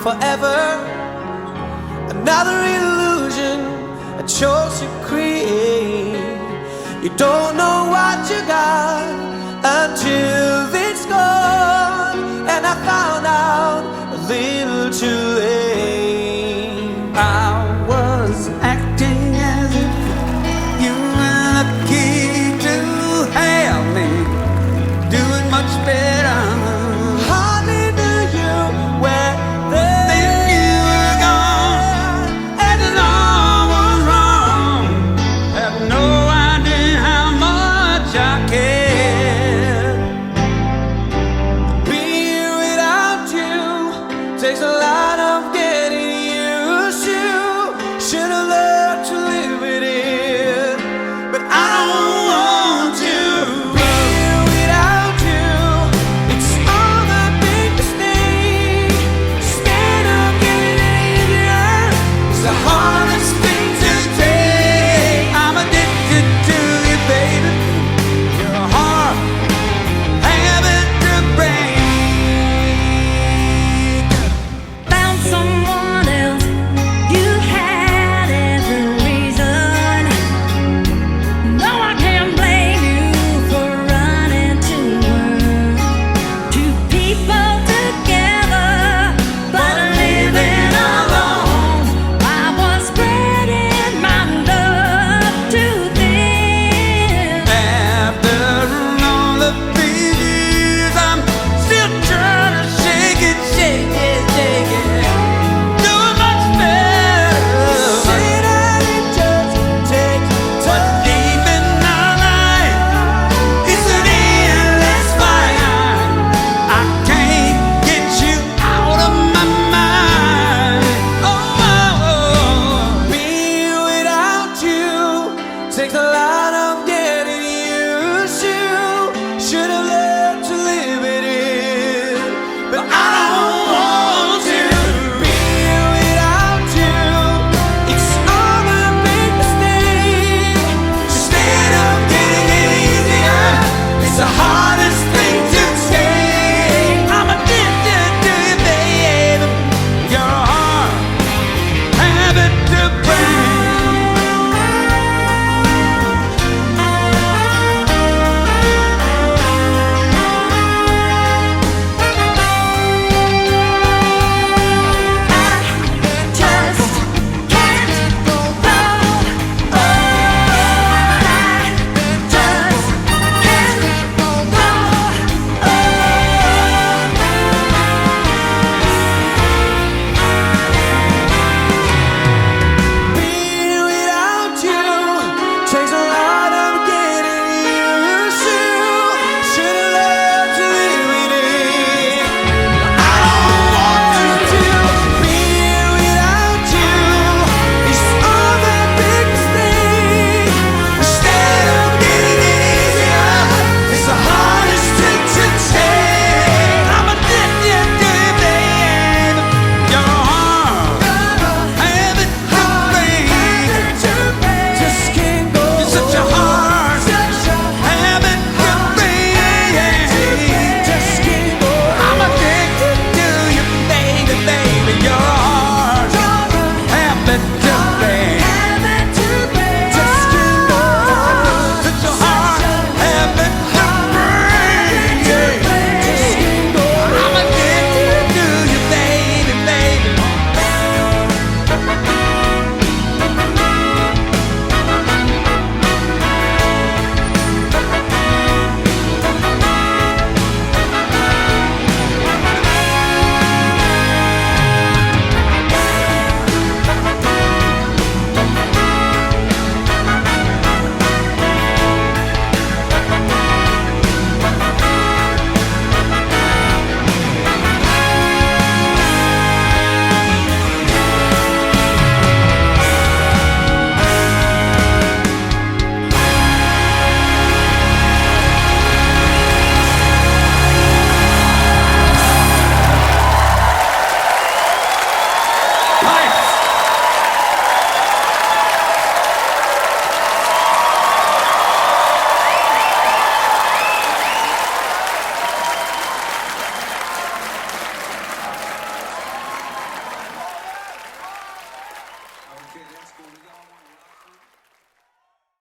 forever. Another illusion I chose to create. You don't know what you got until it's gone, and I found out a little too late. I was acting as if you were lucky to have me, doing much better. Hardly knew you were there. Then you were gone, and it all was wrong. Had no idea how much I cared. Being without you takes a lot of